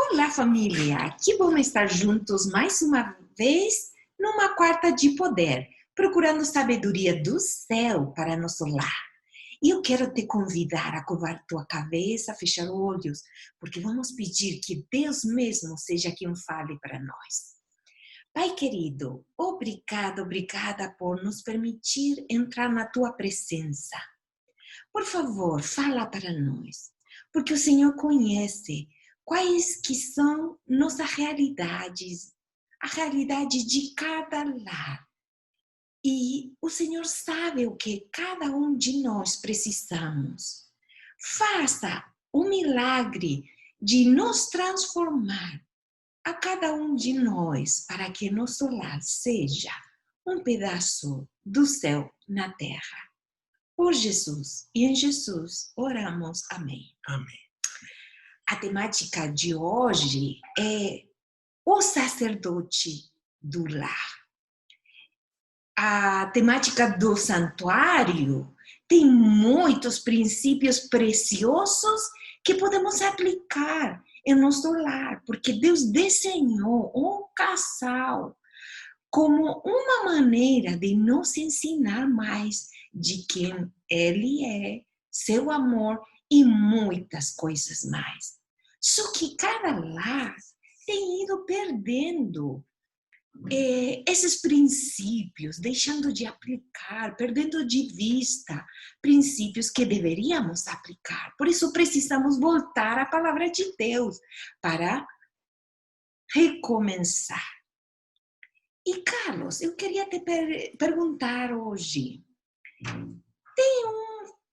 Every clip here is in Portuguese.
Olá, família! Que bom estar juntos mais uma vez numa quarta de poder, procurando sabedoria do céu para nosso lar. E eu quero te convidar a curvar tua cabeça, fechar olhos, porque vamos pedir que Deus mesmo seja quem fale para nós. Pai querido, obrigada por nos permitir entrar na tua presença. Por favor, fala para nós, porque o Senhor conhece quais que são nossas realidades, a realidade de cada lar. E o Senhor sabe o que cada um de nós precisamos. Faça o milagre de nos transformar a cada um de nós para que nosso lar seja um pedaço do céu na terra. Por Jesus e em Jesus oramos. Amém. Amém. A temática de hoje é o sacerdote do lar. A temática do santuário tem muitos princípios preciosos que podemos aplicar em nosso lar, porque Deus desenhou um casal como uma maneira de nos ensinar mais de quem Ele é, seu amor e muitas coisas mais. Só que cada lar tem ido perdendo esses princípios, deixando de aplicar, perdendo de vista princípios que deveríamos aplicar. Por isso precisamos voltar à palavra de Deus para recomeçar. E Carlos, eu queria te perguntar hoje, tem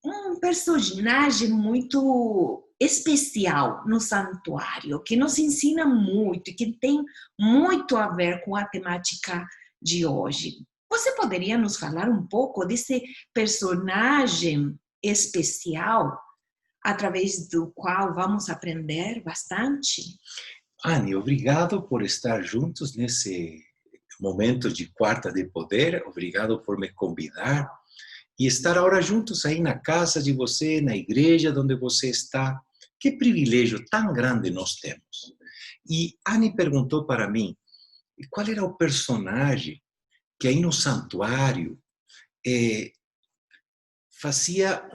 um personagem muito especial no santuário, que nos ensina muito, que tem muito a ver com a temática de hoje. Você poderia nos falar um pouco desse personagem especial, através do qual vamos aprender bastante? Anne, obrigado por estar juntos nesse momento de quarta de poder. Obrigado por me convidar e estar agora juntos aí na casa de você, na igreja onde você está. Que privilégio tão grande nós temos. E Anne perguntou para mim qual era o personagem que aí no santuário fazia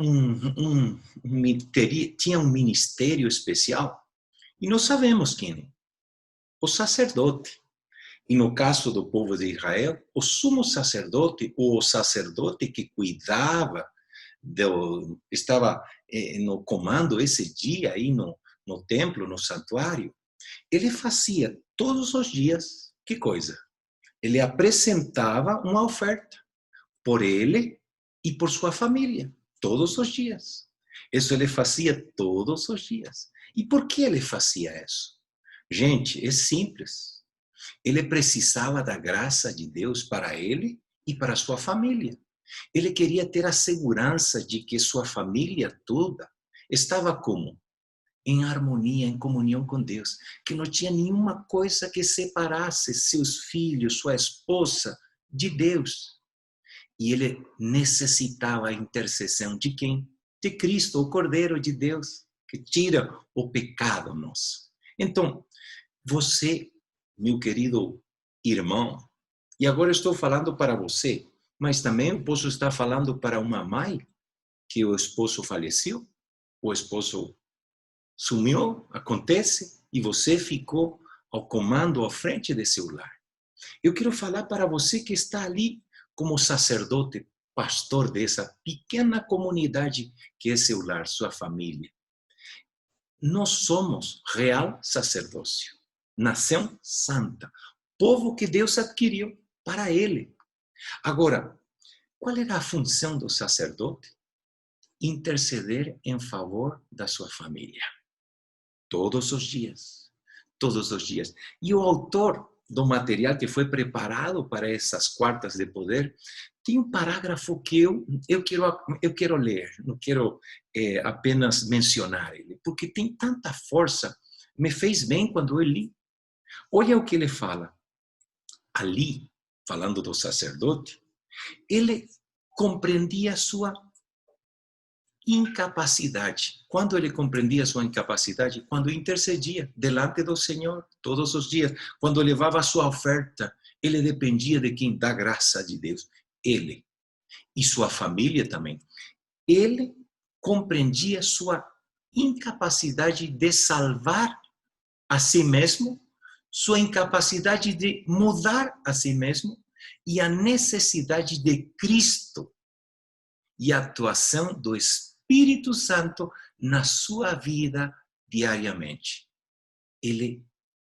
tinha um ministério especial. E nós sabemos quem é. O sacerdote. E no caso do povo de Israel, o sumo sacerdote, ou o sacerdote que cuidava, estava no comando esse dia aí no templo, no santuário, ele fazia todos os dias, que coisa? Ele apresentava uma oferta por ele e por sua família, todos os dias. Isso ele fazia todos os dias. E por que ele fazia isso? Gente, é simples. Ele precisava da graça de Deus para ele e para sua família. Ele queria ter a segurança de que sua família toda estava como? Em harmonia, em comunhão com Deus. Que não tinha nenhuma coisa que separasse seus filhos, sua esposa, de Deus. E ele necessitava a intercessão de quem? De Cristo, o Cordeiro de Deus, que tira o pecado nosso. Então, você, meu querido irmão, e agora estou falando para você, mas também posso estar falando para uma mãe que o esposo faleceu, o esposo sumiu, acontece, e você ficou ao comando, à frente de seu lar. Eu quero falar para você que está ali como sacerdote, pastor dessa pequena comunidade que é seu lar, sua família. Nós somos real sacerdócio, nação santa, povo que Deus adquiriu para ele. Agora, qual era a função do sacerdote? Interceder em favor da sua família. Todos os dias. Todos os dias. E o autor do material que foi preparado para essas quartas de poder tem um parágrafo que eu quero ler, não quero apenas mencionar ele, porque tem tanta força, me fez bem quando eu li. Olha o que ele fala. Ali, falando do sacerdote, ele compreendia sua incapacidade. Quando ele compreendia sua incapacidade? Quando intercedia delante do Senhor todos os dias. Quando levava a sua oferta, ele dependia de quem? Da graça de Deus. Ele. E sua família também. Ele compreendia sua incapacidade de salvar a si mesmo, sua incapacidade de mudar a si mesmo e a necessidade de Cristo e a atuação do Espírito Santo na sua vida diariamente.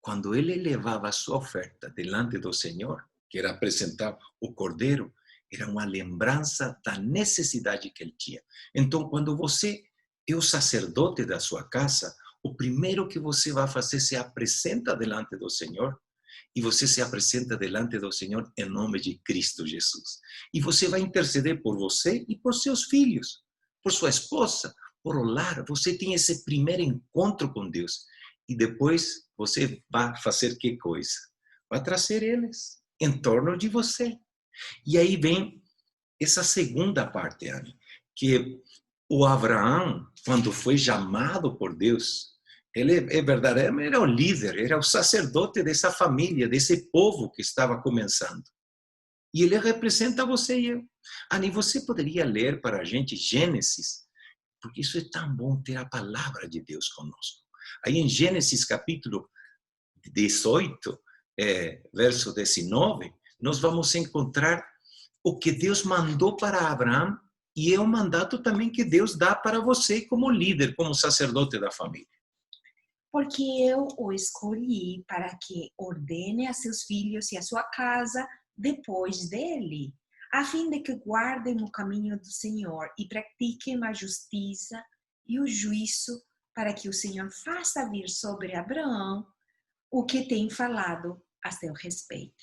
Quando ele levava a sua oferta delante do Senhor, que era apresentar o Cordeiro, era uma lembrança da necessidade que ele tinha. Então, quando você é o sacerdote da sua casa, o primeiro que você vai fazer se apresenta delante do Senhor, e você se apresenta delante do Senhor em nome de Cristo Jesus. E você vai interceder por você e por seus filhos, por sua esposa, por o lar. Você tem esse primeiro encontro com Deus. E depois você vai fazer que coisa? Vai trazer eles em torno de você. E aí vem essa segunda parte, Anne, que o Abraão, quando foi chamado por Deus, ele verdadeiramente era o líder, era o sacerdote dessa família, desse povo que estava começando. E ele representa você e eu. Anne, você poderia ler para a gente Gênesis? Porque isso é tão bom ter a palavra de Deus conosco. Aí em Gênesis capítulo 18, verso 19, nós vamos encontrar o que Deus mandou para Abraão e é um mandato também que Deus dá para você como líder, como sacerdote da família. Porque eu o escolhi para que ordene a seus filhos e a sua casa depois dele, a fim de que guardem o caminho do Senhor e pratiquem a justiça e o juízo, para que o Senhor faça vir sobre Abraão o que tem falado a seu respeito.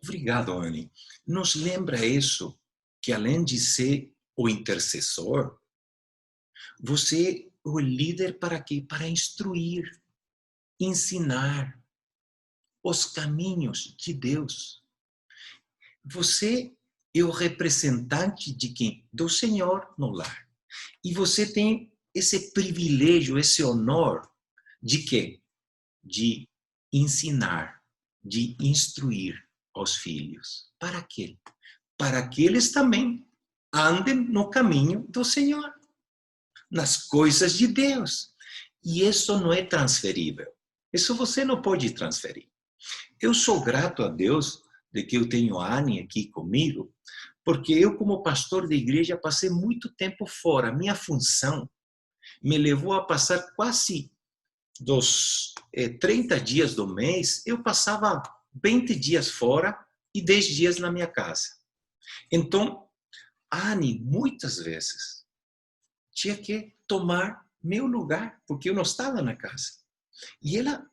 Obrigado, Anne. Nos lembra isso, que além de ser o intercessor, você é o líder para quê? Para instruir, ensinar os caminhos de Deus. Você é o representante de quem? Do Senhor no lar. E você tem esse privilégio, esse honor de quê? De ensinar, de instruir os filhos. Para quê? Para que eles também andem no caminho do Senhor, nas coisas de Deus. E isso não é transferível. Isso você não pode transferir. Eu sou grato a Deus de que eu tenho a Anne aqui comigo, porque eu, como pastor de igreja, passei muito tempo fora. Minha função me levou a passar quase dos 30 dias do mês, eu passava 20 dias fora e 10 dias na minha casa. Então, a Anne, muitas vezes, tinha que tomar meu lugar, porque eu não estava na casa. E ela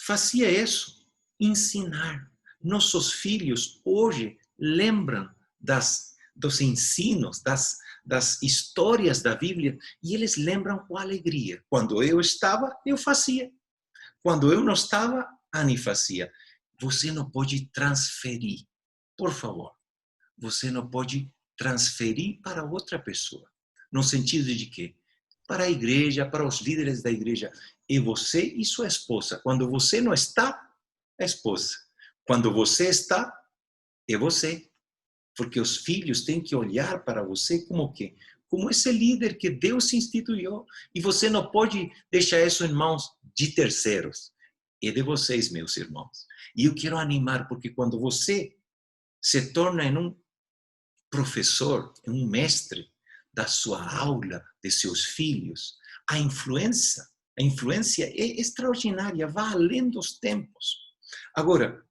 fazia isso, ensinar. Nossos filhos hoje lembram dos ensinos, das histórias da Bíblia, e eles lembram com alegria. Quando eu estava, eu fazia. Quando eu não estava, Anne fazia. Você não pode transferir, por favor. Você não pode transferir para outra pessoa. No sentido de quê? Para a igreja, para os líderes da igreja. E você e sua esposa. Quando você não está, a esposa. Quando você está, é você. Porque os filhos têm que olhar para você como o quê? Como esse líder que Deus instituiu. E você não pode deixar isso em mãos de terceiros. É de vocês, meus irmãos. E eu quero animar, porque quando você se torna um professor, um mestre da sua aula, de seus filhos, a influência é extraordinária, vai além dos tempos. Agora,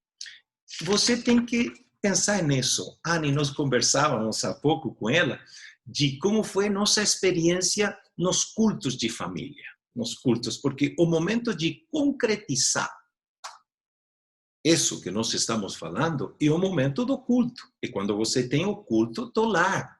você tem que pensar nisso. Anne, nós conversávamos há pouco com ela de como foi nossa experiência nos cultos de família, nos cultos, porque o momento de concretizar isso que nós estamos falando é o momento do culto. E quando você tem o culto do lar,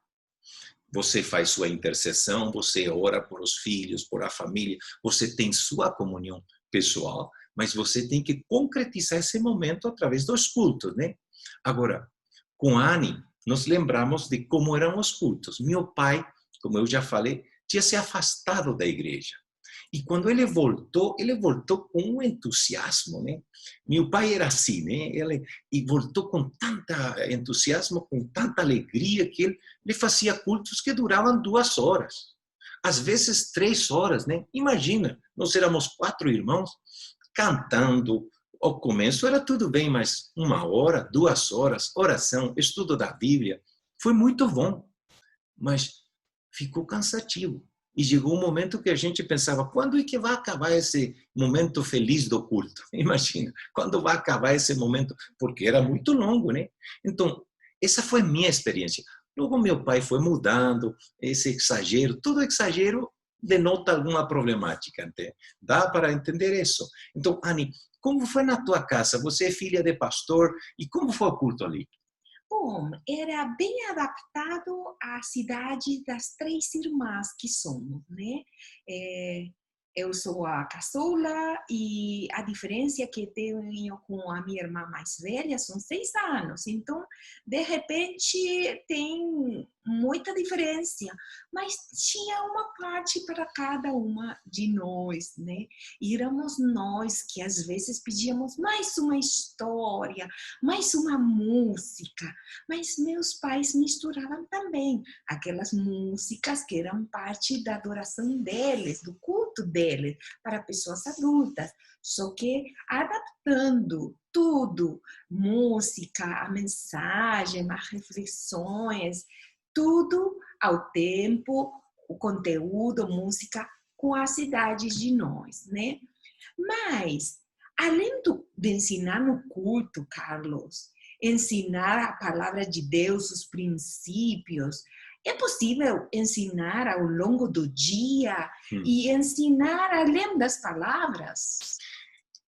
você faz sua intercessão, você ora por os filhos, por a família, você tem sua comunhão pessoal, mas você tem que concretizar esse momento através dos cultos, né? Agora, com a Anne, nós lembramos de como eram os cultos. Meu pai, como eu já falei, tinha se afastado da igreja. E quando ele voltou com um entusiasmo, né? Meu pai era assim, né? E voltou com tanta entusiasmo, com tanta alegria, que ele fazia cultos que duravam 2 horas. Às vezes 3 horas, né? Imagina, nós éramos 4 irmãos, cantando. Ao começo era tudo bem, mas 1 hora, 2 horas, oração, estudo da Bíblia. Foi muito bom, mas ficou cansativo. E chegou um momento que a gente pensava, quando é que vai acabar esse momento feliz do culto? Imagina, quando vai acabar esse momento? Porque era muito longo, né? Então, essa foi minha experiência. Logo, meu pai foi mudando, esse exagero, todo exagero denota alguma problemática. Dá para entender isso. Então, Anny, como foi na tua casa? Você é filha de pastor, e como foi o culto ali? Bom, era bem adaptado à cidade das 3 irmãs que somos, né? É, eu sou a caçula e a diferença que tenho com a minha irmã mais velha são 6 anos. Então, de repente, tem muita diferença, mas tinha uma parte para cada uma de nós, né? E éramos nós que às vezes pedíamos mais uma história, mais uma música, mas meus pais misturavam também aquelas músicas que eram parte da adoração deles, do culto deles, para pessoas adultas, só que adaptando tudo, música, a mensagem, as reflexões, tudo ao tempo, o conteúdo, música, com as idades de nós, né? Mas, além de ensinar no culto, Carlos, ensinar a palavra de Deus, os princípios, é possível ensinar ao longo do dia e ensinar além das palavras?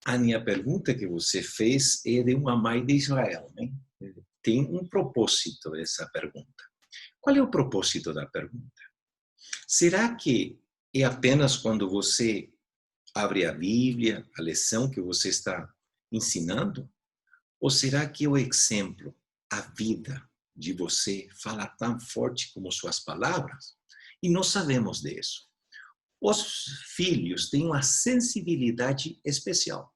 Anny, a pergunta que você fez é de uma mãe de Israel, né? Tem um propósito essa pergunta. Qual é o propósito da pergunta? Será que é apenas quando você abre a Bíblia, a lição que você está ensinando? Ou será que o exemplo, a vida de você fala tão forte como suas palavras? E nós sabemos disso. Os filhos têm uma sensibilidade especial.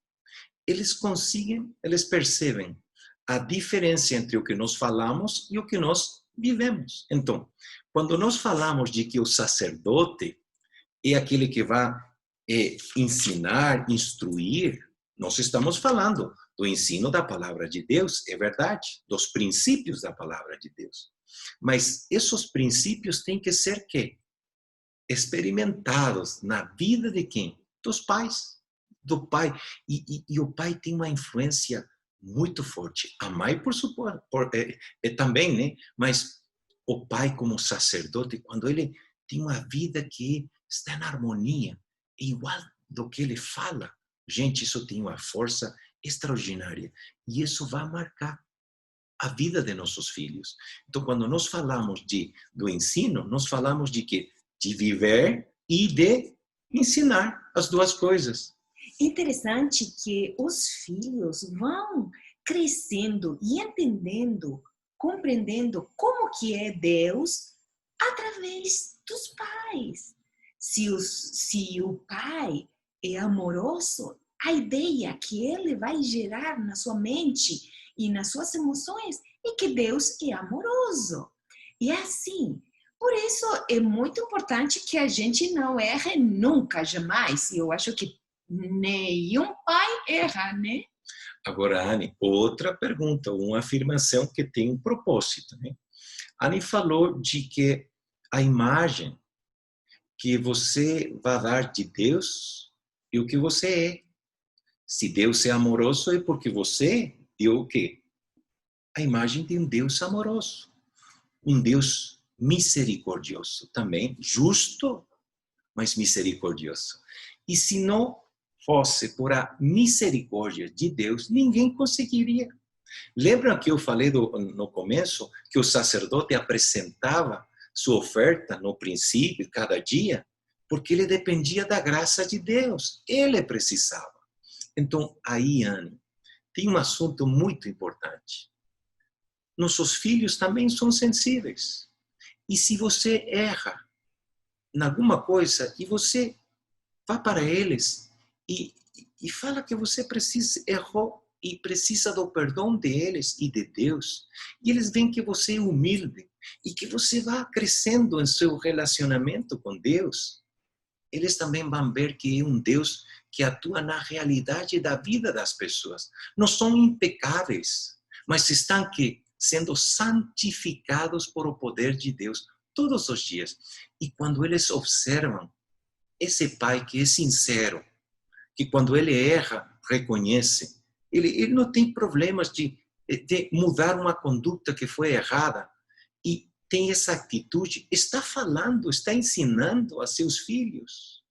Eles percebem a diferença entre o que nós falamos e o que nós vivemos. Então, quando nós falamos de que o sacerdote é aquele que vai ensinar, instruir, nós estamos falando do ensino da palavra de Deus, é verdade, dos princípios da palavra de Deus. Mas esses princípios têm que ser quê? Experimentados na vida de quem? Dos pais. Do pai. E o pai tem uma influência muito forte. A mãe, por suposto, também, né? Mas o pai, como sacerdote, quando ele tem uma vida que está na harmonia, igual do que ele fala, gente, isso tem uma força extraordinária. E isso vai marcar a vida de nossos filhos. Então, quando nós falamos do ensino, nós falamos de quê? De viver e de ensinar as duas coisas. Interessante que os filhos vão crescendo e entendendo, compreendendo como que é Deus através dos pais. Se o pai é amoroso, a ideia que ele vai gerar na sua mente e nas suas emoções é que Deus é amoroso. E é assim. Por isso, é muito importante que a gente não erre nunca, jamais. E eu acho que nenhum pai erra, né? Agora, Anny, outra pergunta, uma afirmação que tem um propósito, né? Anny falou de que a imagem que você vai dar de Deus é o que você é. Se Deus é amoroso, é porque você deu o quê? A imagem de um Deus amoroso. Um Deus misericordioso também, justo, mas misericordioso. E se não fosse por a misericórdia de Deus, ninguém conseguiria. Lembram que eu falei no começo que o sacerdote apresentava sua oferta no princípio, cada dia? Porque ele dependia da graça de Deus. Ele precisava. Então, aí, Anny, tem um assunto muito importante. Nossos filhos também são sensíveis. E se você erra, em alguma coisa e você vá para eles e fala que você errou e precisa do perdão deles e de Deus. E eles veem que você é humilde e que você vai crescendo em seu relacionamento com Deus. Eles também vão ver que é um Deus que atua na realidade da vida das pessoas. Não são impecáveis, mas estão sendo santificados por o poder de Deus todos os dias. E quando eles observam esse pai que é sincero, que quando ele erra, reconhece, ele não tem problemas de mudar uma conduta que foi errada e tem essa atitude, está falando, está ensinando a seus filhos,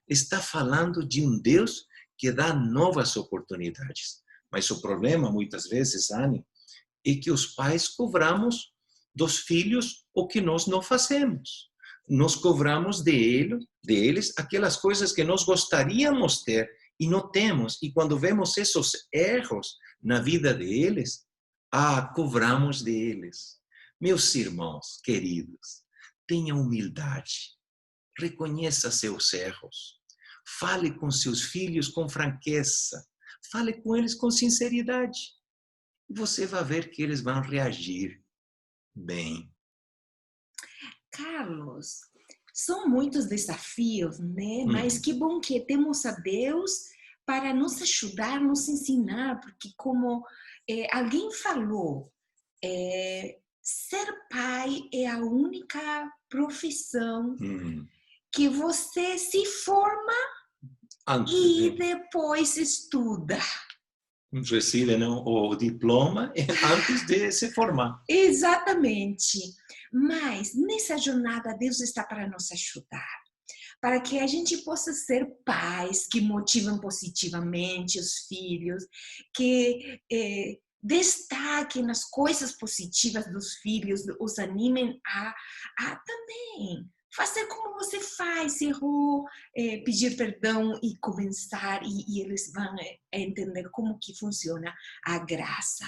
está falando de um Deus que dá novas oportunidades. Mas o problema, muitas vezes, Anne, é que os pais cobramos dos filhos o que nós não fazemos. Nós cobramos deles aquelas coisas que nós gostaríamos ter e não temos. E quando vemos esses erros na vida deles, cobramos deles. Meus irmãos queridos, tenha humildade, reconheça seus erros, fale com seus filhos com franqueza, fale com eles com sinceridade. Você vai ver que eles vão reagir bem. Carlos, são muitos desafios, né? Mas que bom que temos a Deus para nos ajudar, nos ensinar, porque como alguém falou, ser pai é a única profissão que você se forma e depois estuda. Recebe o diploma antes de se formar. Exatamente. Mas nessa jornada Deus está para nos ajudar, para que a gente possa ser pais que motivam positivamente os filhos, que destaquem as coisas positivas dos filhos, os animem a também fazer como você faz, errou, pedir perdão e começar, e eles vão entender como que funciona a graça.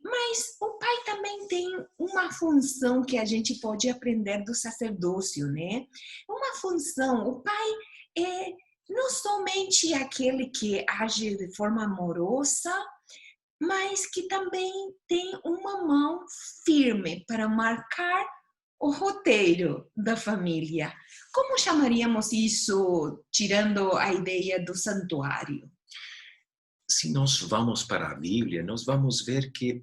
Mas o pai também tem uma função que a gente pode aprender do sacerdócio, né? Uma função, o pai é não somente aquele que age de forma amorosa, mas que também tem uma mão firme para marcar o roteiro da família. Como chamaríamos isso, tirando a ideia do santuário? Se nós vamos para a Bíblia, nós vamos ver que,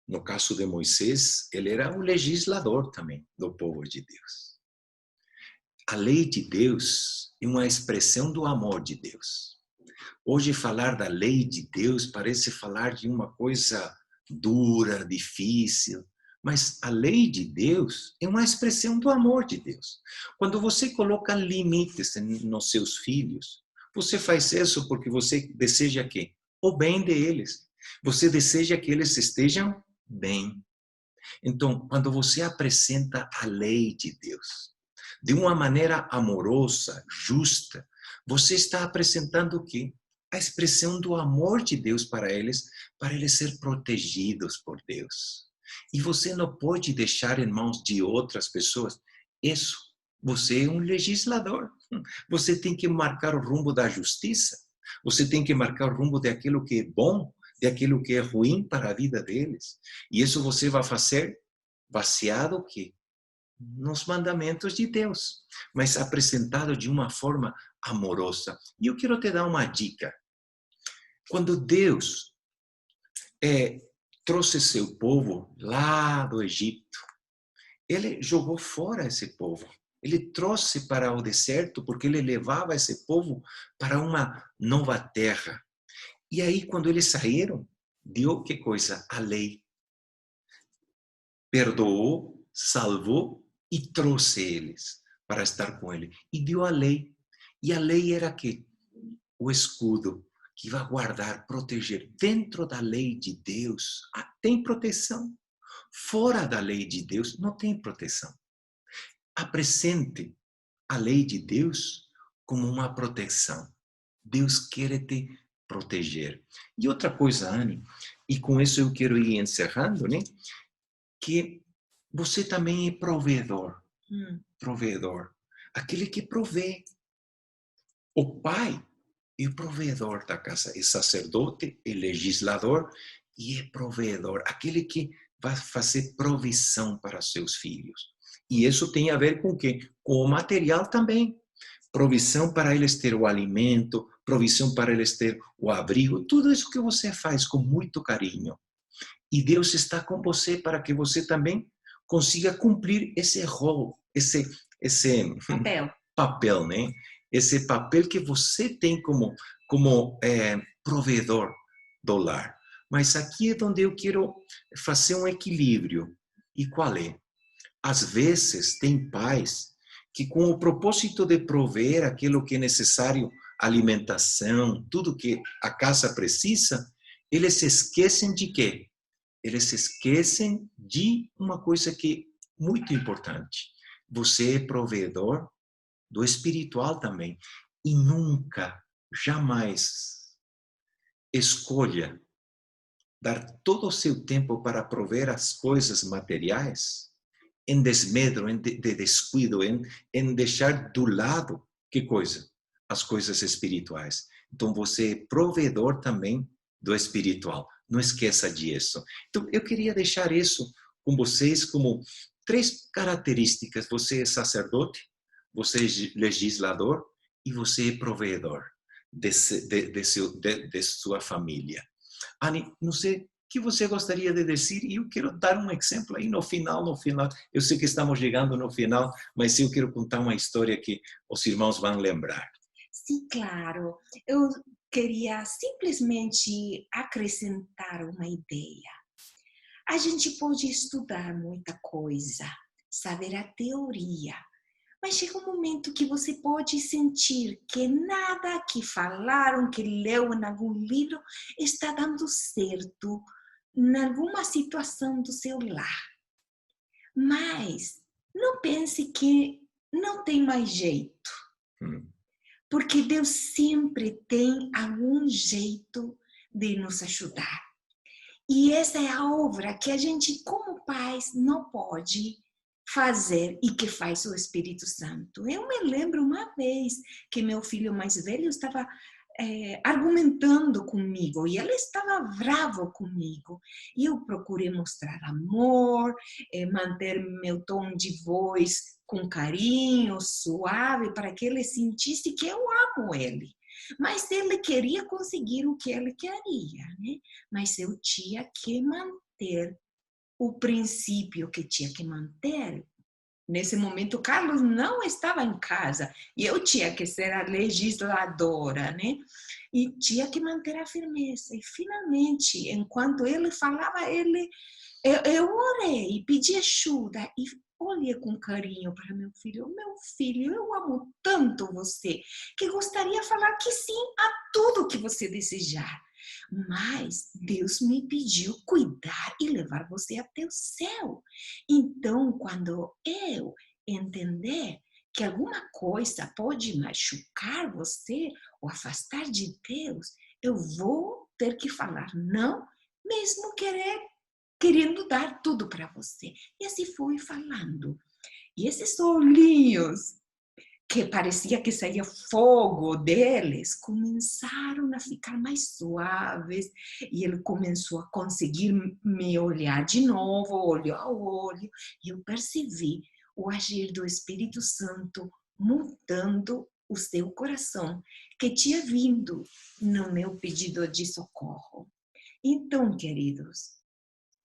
no caso de Moisés, ele era um legislador também do povo de Deus. A lei de Deus é uma expressão do amor de Deus. Hoje, falar da lei de Deus parece falar de uma coisa dura, difícil, mas a lei de Deus é uma expressão do amor de Deus. Quando você coloca limites nos seus filhos, você faz isso porque você deseja quê? O bem deles. Você deseja que eles estejam bem. Então, quando você apresenta a lei de Deus de uma maneira amorosa, justa, você está apresentando o quê? A expressão do amor de Deus para eles ser protegidos por Deus. E você não pode deixar em mãos de outras pessoas isso. Você é um legislador. Você tem que marcar o rumbo da justiça. Você tem que marcar o rumo daquilo que é bom, daquilo que é ruim para a vida deles. E isso você vai fazer baseado que nos mandamentos de Deus, mas apresentado de uma forma amorosa. E eu quero te dar uma dica. Quando Deus trouxe seu povo lá do Egito, ele jogou fora esse povo. Ele trouxe para o deserto porque ele levava esse povo para uma nova terra. E aí, quando eles saíram, deu que coisa? A lei. Perdoou, salvou e trouxe eles para estar com ele. E deu a lei. E a lei era que o escudo que vai guardar, proteger. Dentro da lei de Deus tem proteção. Fora da lei de Deus não tem proteção. Apresente a lei de Deus como uma proteção. Deus quer te proteger. E outra coisa, Anne, e com isso eu quero ir encerrando, né? Que você também é provedor. Provedor. aquele que provê. O pai é o provedor da casa, é sacerdote, é legislador e é provedor, aquele que vai fazer provisão para seus filhos. E isso tem a ver com o quê? Com o material também. Provisão para eles ter o alimento, provisão para eles ter o abrigo, tudo isso que você faz com muito carinho. E Deus está com você para que você também consiga cumprir esse rol, esse Papel. papel, né? Esse papel que você tem como provedor do lar. Mas aqui é onde eu quero fazer um equilíbrio. E qual é? Às vezes, tem pais que, com o propósito de prover aquilo que é necessário, alimentação, tudo que a casa precisa, eles se esquecem de quê? Eles se esquecem de uma coisa que é muito importante. Você é provedor do espiritual também. E nunca, jamais escolha dar todo o seu tempo para prover as coisas materiais em desmedro, de descuido, em deixar do lado, que coisa? As coisas espirituais. Então, você é provedor também do espiritual. Não esqueça disso. Então, eu queria deixar isso com vocês como 3 características. Você é sacerdote, você é legislador e você é provedor de sua família. Anny, não sei o que você gostaria de dizer, e eu quero dar um exemplo aí no final. Eu sei que estamos chegando no final, mas eu quero contar uma história que os irmãos vão lembrar. Sim, claro. Eu queria simplesmente acrescentar uma ideia. A gente pode estudar muita coisa, saber a teoria, mas chega um momento que você pode sentir que nada que falaram, que leu em algum livro, está dando certo em alguma situação do seu lar. Mas não pense que não tem mais jeito, Hum. porque Deus sempre tem algum jeito de nos ajudar. E essa é a obra que a gente, como pais, não pode fazer e que faz o Espírito Santo. Eu me lembro uma vez que meu filho mais velho estava argumentando comigo e ele estava bravo comigo. E eu procurei mostrar amor, manter meu tom de voz com carinho, suave, para que ele sentisse que eu amo ele. Mas ele queria conseguir o que ele queria, né? Mas eu tinha que manter o princípio que tinha que manter. Nesse momento, Carlos não estava em casa e eu tinha que ser a legisladora, né? E tinha que manter a firmeza. E finalmente, enquanto ele falava, eu orei e pedi ajuda e olhei com carinho para meu filho, eu amo tanto você que gostaria de falar que sim a tudo que você desejar. Mas Deus me pediu cuidar e levar você até o céu. Então, quando eu entender que alguma coisa pode machucar você ou afastar de Deus, eu vou ter que falar não, mesmo querendo dar tudo para você. E assim fui falando. E esses olhinhos que parecia que saía fogo deles, começaram a ficar mais suaves e ele começou a conseguir me olhar de novo, olho a olho, e eu percebi o agir do Espírito Santo mudando o seu coração, que tinha vindo no meu pedido de socorro. Então, queridos,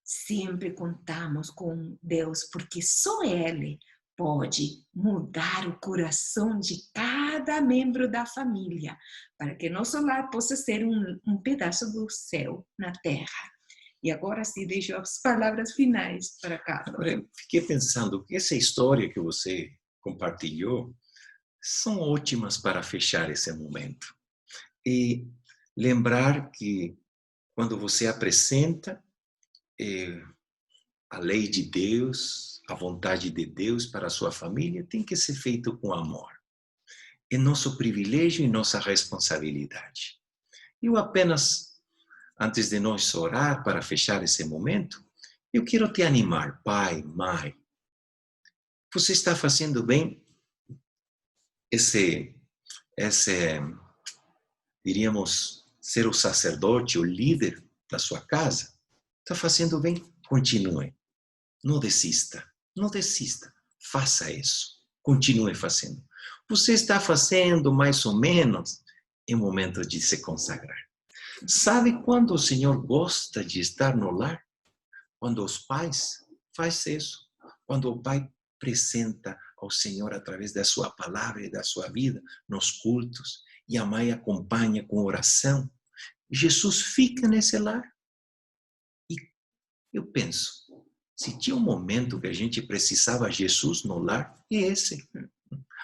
sempre contamos com Deus, porque só Ele pode mudar o coração de cada membro da família, para que nosso lar possa ser um pedaço do céu na terra. E agora sim, deixo as palavras finais para Carlos. Agora, eu fiquei pensando que essa história que você compartilhou são ótimas para fechar esse momento. E lembrar que quando você apresenta a lei de Deus, a vontade de Deus para a sua família, tem que ser feito com amor. É nosso privilégio e nossa responsabilidade. Eu apenas, antes de nós orar para fechar esse momento, eu quero te animar, pai, mãe. Você está fazendo bem esse, diríamos, ser o sacerdote, o líder da sua casa, está fazendo bem, continue. Não desista, não desista. Faça isso. Continue fazendo. Você está fazendo mais ou menos, é momento de se consagrar. Sabe quando o Senhor gosta de estar no lar? Quando os pais fazem isso. Quando o pai apresenta ao Senhor através da sua palavra e da sua vida nos cultos, e a mãe acompanha com oração, Jesus fica nesse lar. E eu penso, se tinha um momento que a gente precisava de Jesus no lar, é esse.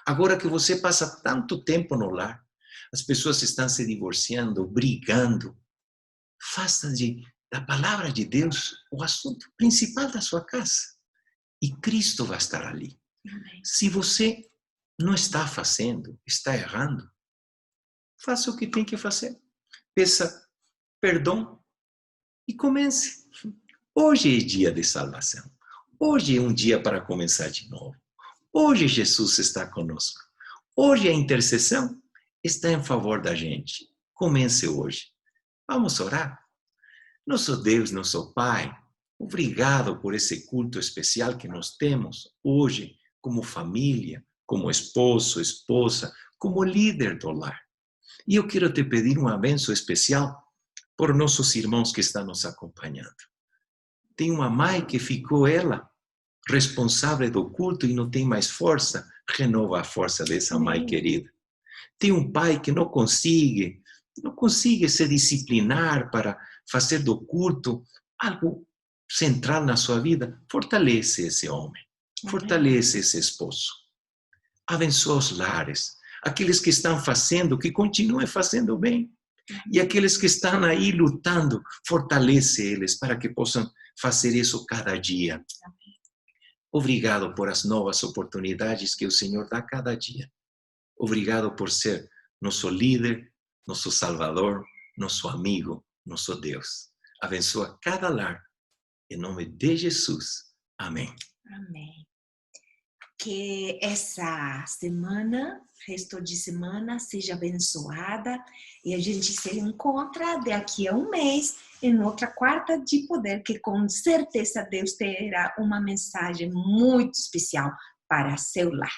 Agora que você passa tanto tempo no lar, as pessoas estão se divorciando, brigando, faça da palavra de Deus o assunto principal da sua casa. E Cristo vai estar ali. Amém. Se você não está fazendo, está errando, faça o que tem que fazer. Peça perdão e comece. Hoje é dia de salvação. Hoje é um dia para começar de novo. Hoje Jesus está conosco. Hoje a intercessão está em favor da gente. Comece hoje. Vamos orar? Nosso Deus, nosso Pai, obrigado por esse culto especial que nós temos hoje, como família, como esposo, esposa, como líder do lar. E eu quero te pedir uma bênção especial por nossos irmãos que estão nos acompanhando. Tem uma mãe que ficou ela responsável do culto e não tem mais força, renova a força dessa mãe querida. Tem um pai que não consegue se disciplinar para fazer do culto algo central na sua vida, fortalece esse homem, fortalece esse esposo. Abençoa os lares, aqueles que estão fazendo, que continuem fazendo bem. E aqueles que estão aí lutando, fortalece eles para que possam fazer isso cada dia. Obrigado por as novas oportunidades que o Senhor dá cada dia. Obrigado por ser nosso líder, nosso Salvador, nosso amigo, nosso Deus. Abençoa cada lar. Em nome de Jesus. Amém. Amém. Que essa semana, resto de semana, seja abençoada e a gente se encontra daqui a um mês em outra quarta de poder, que com certeza Deus terá uma mensagem muito especial para seu lar.